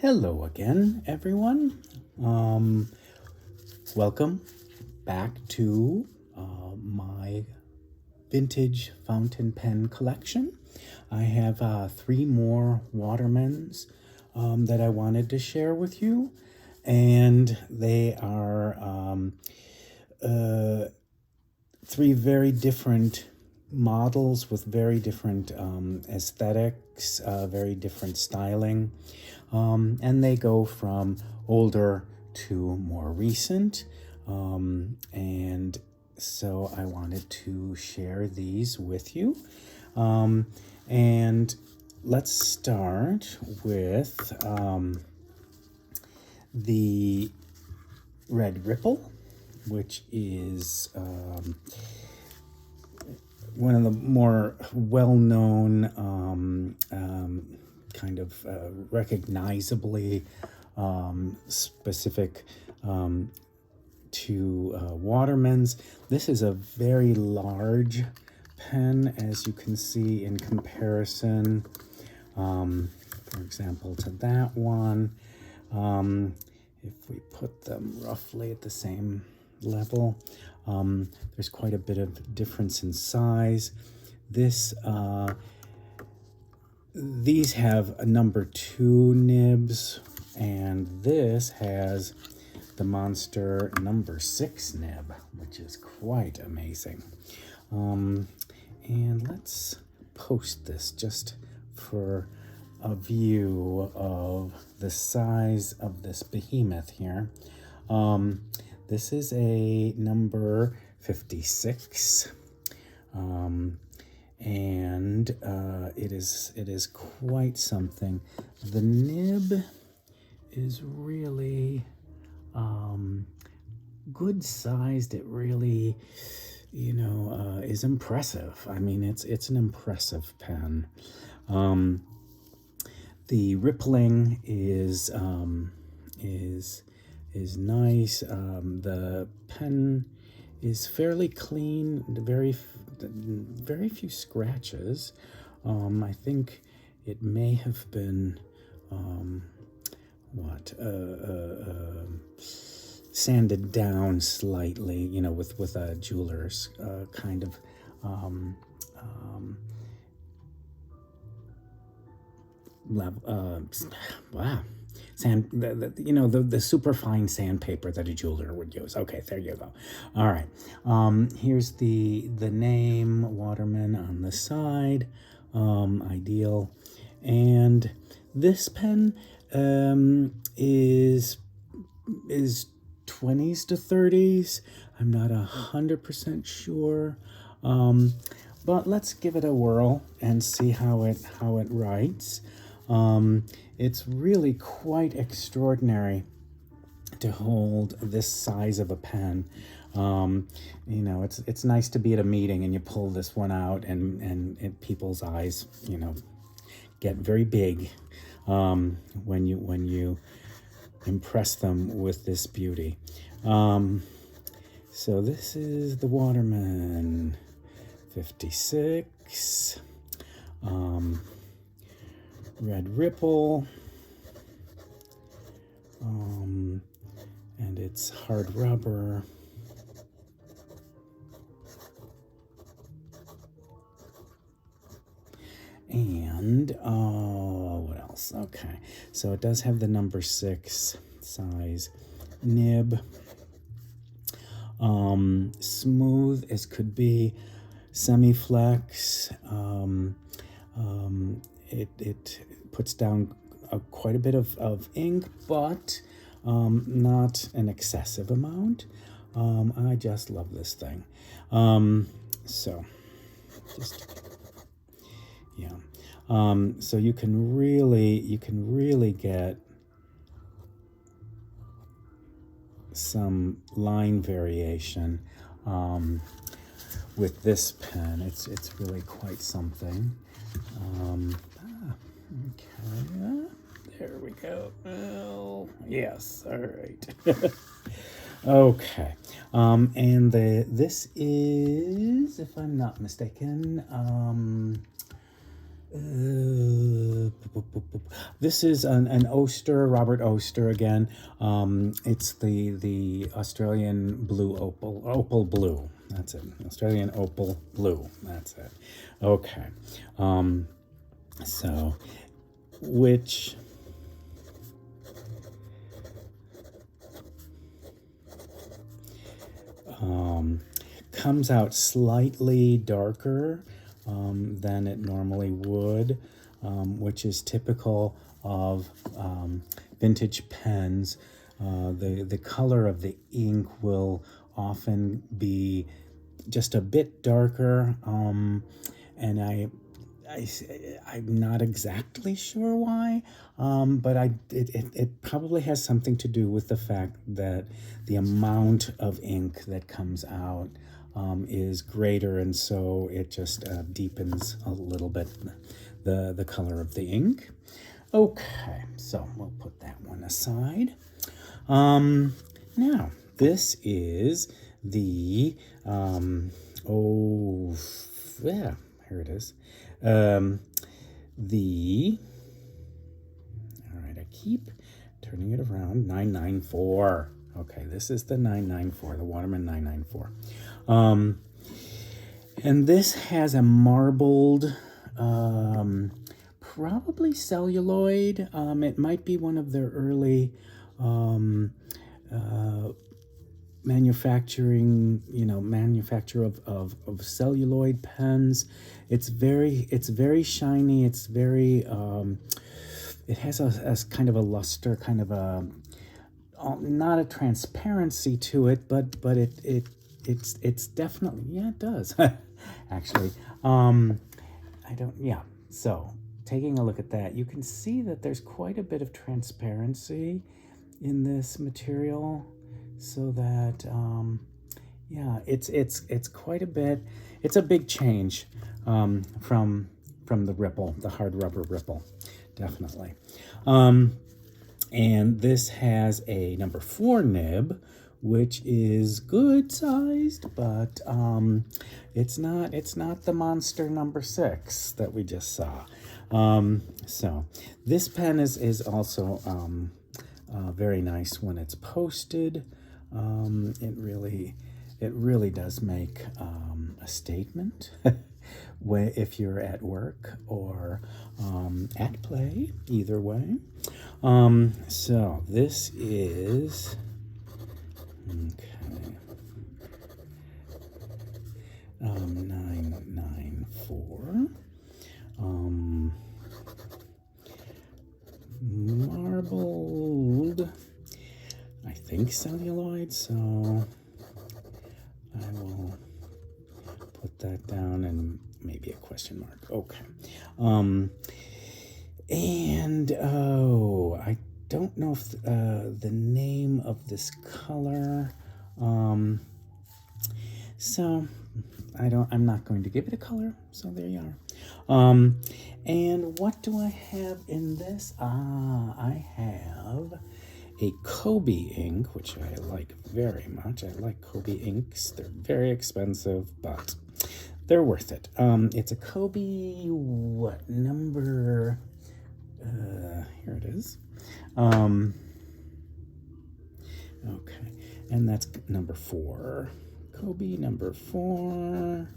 Hello again, everyone. Welcome back to my vintage fountain pen collection. I have 3 more Watermans that I wanted to share with you, and they are 3 very different models with very different aesthetics, very different styling, and they go from older to more recent, and so I wanted to share these with you. And let's start with the Red Ripple, which is one of the more well-known, kind of recognizably specific to Watermans. This is a very large pen, as you can see in comparison, for example, to that one. If we put them roughly at the same level, there's quite a bit of difference in size. These have a number 2 nibs, and this has the monster number 6 nib, which is quite amazing. And let's post this just for a view of the size of this behemoth here. This is a number 56, and it is quite something. The nib is really good sized. It really, is impressive. I mean, it's an impressive pen. The rippling is nice. The pen is fairly clean. Very few scratches. I think it may have been sanded down slightly, with a jeweler's kind of the super fine sandpaper that a jeweler would use. Okay, there you go. All right. Here's the name Waterman on the side. Ideal. And this pen is 20s to 30s. I'm not 100% sure. But let's give it a whirl and see how it writes. It's really quite extraordinary to hold this size of a pen. It's nice to be at a meeting and you pull this one out and people's eyes, get very big when you impress them with this beauty. So this is the Waterman 56. Red Ripple, and it's hard rubber. And what else? Okay, so it does have the number 6 size nib. Smooth as could be, semi-flex. It puts down quite a bit of ink, but not an excessive amount. I just love this thing. So you can really get some line variation with this pen. It's really quite something. Okay, there we go. Oh, yes, all right. Okay, and this is, if I'm not mistaken, This is an Oster, Robert Oster again. It's the Australian blue opal blue. That's it. Australian opal blue. That's it. Okay. So, which comes out slightly darker than it normally would, which is typical of vintage pens. The color of the ink will often be just a bit darker, and I'm not exactly sure why, but it probably has something to do with the fact that the amount of ink that comes out is greater, and so it just deepens a little bit the color of the ink. Okay, so we'll put that one aside. Now, this is the, oh, yeah, here it is. All right, I keep turning it around, 994. Okay, this is the 994, the Waterman 994. And this has a marbled, probably celluloid. It might be one of their early manufacture of celluloid pens. It's very shiny. It's very, it has a kind of a luster, kind of a, not a transparency to it, but it's definitely, yeah, it does. Actually, so taking a look at that, you can see that there's quite a bit of transparency in this material, so that it's quite a bit. It's a big change from the ripple, the hard rubber ripple, definitely. And this has a number 4 nib, which is good sized, but it's not the monster number 6 that we just saw. So this pen is also very nice when it's posted. It really does make a statement if you're at work or at play, either way. So this is, okay, 994. Marbled, I think celluloid, so I will put that down and maybe a question mark. Okay. And I don't know if the name of this color, so I'm not going to give it a color, so there you are. And what do I have in this? I have a Kobe ink, which I like very much. I like Kobe inks. They're very expensive, but they're worth it. It's a Kobe, what number? Here it is. Okay, and that's number 4. Kobe number 4.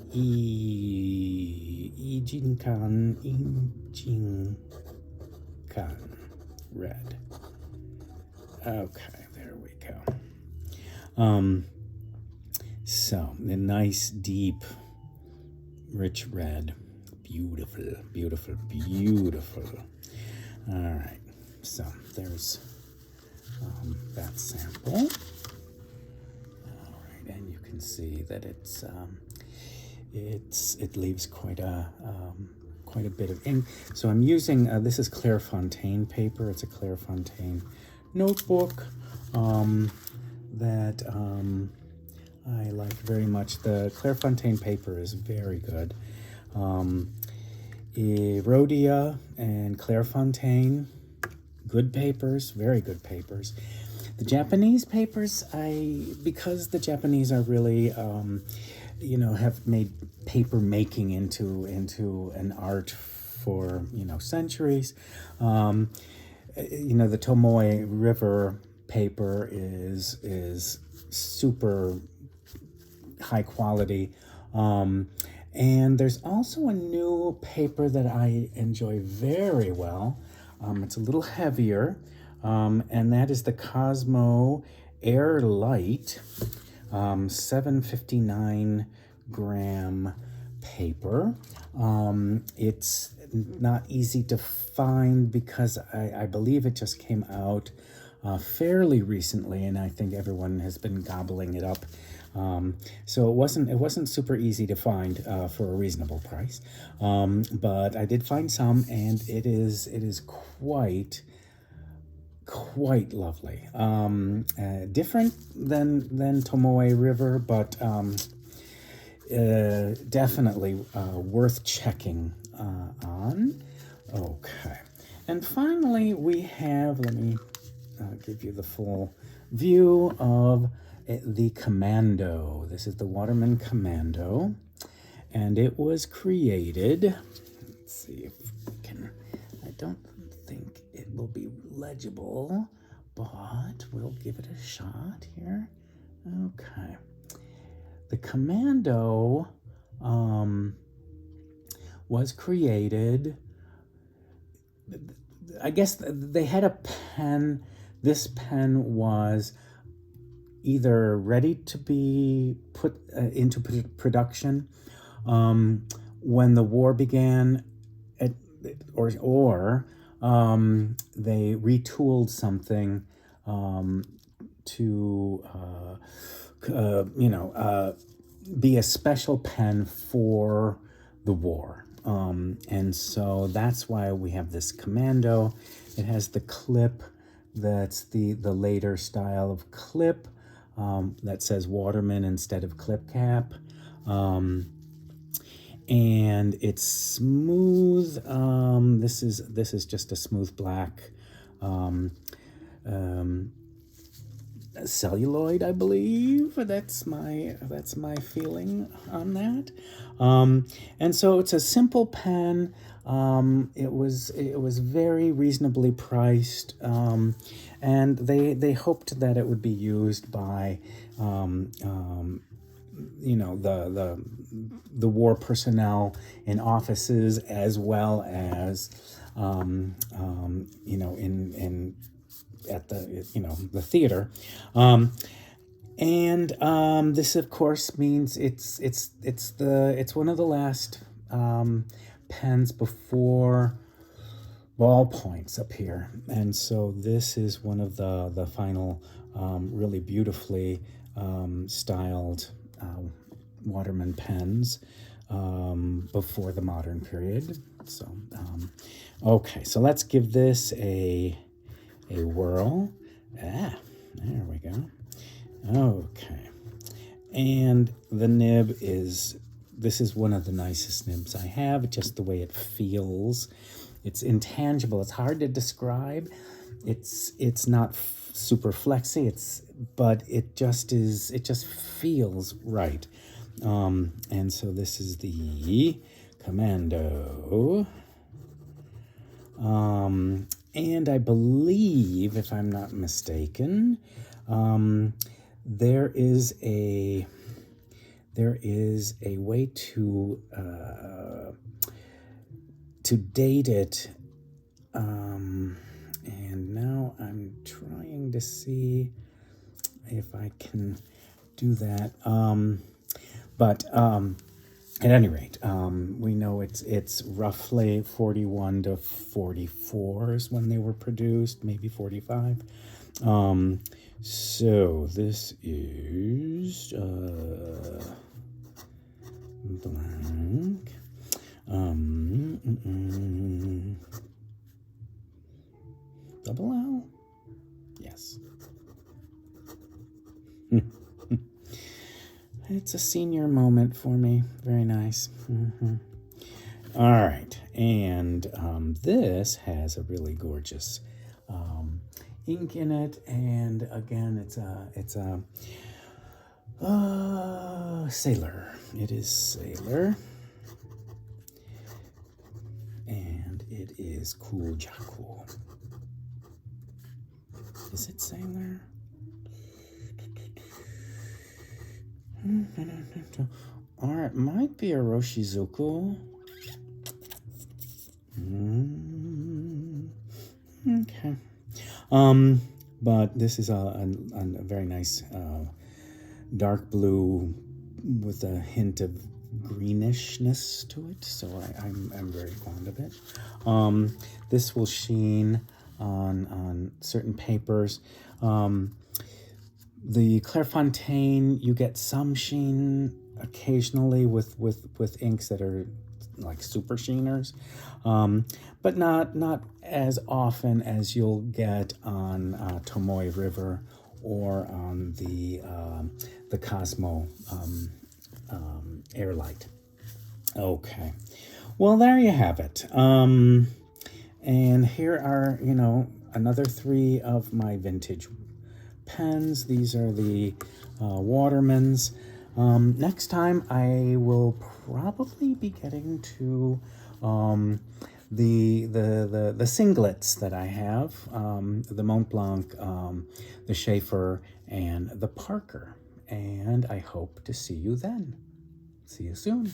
Ijinkan red. Okay, there we go. So a nice, deep, rich red. Beautiful, beautiful, beautiful. All right, so there's that sample. All right, and you can see that it leaves quite a bit of ink. So I'm using this is Clairefontaine paper. It's a Clairefontaine notebook that I like very much. The Clairefontaine paper is very good. Rhodia and Clairefontaine, good papers, very good papers. The Japanese papers, because the Japanese are really have made paper making into an art for centuries. The Tomoe River paper is super high quality. And there's also a new paper that I enjoy very well. It's a little heavier, and that is the Cosmo Air Light 759 gram paper. It's not easy to find because I believe it just came out fairly recently, and I think everyone has been gobbling it up. So it wasn't super easy to find for a reasonable price, but I did find some, and it is quite lovely. Different than Tomoe River, but definitely worth checking on. Okay, and finally we have, let me give you the full view of the Commando. This is the Waterman Commando, and it was created, let's see if we can, I don't think it will be legible, but we'll give it a shot here. Okay. The Commando was created, I guess they had a pen. This pen was either ready to be put into production when the war began, or they retooled something to be a special pen for the war. And so that's why we have this Commando. It has the clip, that's the later style of clip, that says Waterman instead of clip cap. And it's smooth. This is just a smooth black celluloid, I believe. That's my feeling on that. And so it's a simple pen. It was very reasonably priced, and they hoped that it would be used by the war personnel in offices, as well as in at the theater. And this of course means it's one of the last pens before ballpoints appear, and so this is one of the final really beautifully styled Waterman pens before the modern period. So okay, so let's give this a whirl. There we go. Okay, and the nib this is one of the nicest nibs I have. Just the way it feels, it's intangible. It's hard to describe. It's not super flexy. But it just is. It just feels right. And so this is the Commando. And I believe, if I'm not mistaken, there is a way to date it, and now I'm trying to see if I can do that. But at any rate, we know it's roughly 41 to 44 is when they were produced, maybe 45. So this is blank. Double L? Yes. It's a senior moment for me. Very nice. All right, and this has a really gorgeous ink in it, and again, it's a Sailor. It is Sailor. And it is Cool Jaku. Is it Sailor? Or it might be a Roshizuku. Okay. But this is a very nice dark blue with a hint of greenishness to it, so I'm very fond of it. This will sheen on certain papers. The Clairefontaine, you get some sheen occasionally with inks that are like super sheeners, but not as often as you'll get on Tomoe River or on the Cosmo Airlight. Okay, well, there you have it. And here are, another 3 of my vintage pens. These are the Watermans. Next time I will probably be getting to the singlets that I have, the Mont Blanc, the Schaefer, and the Parker. And I hope to see you then. See you soon.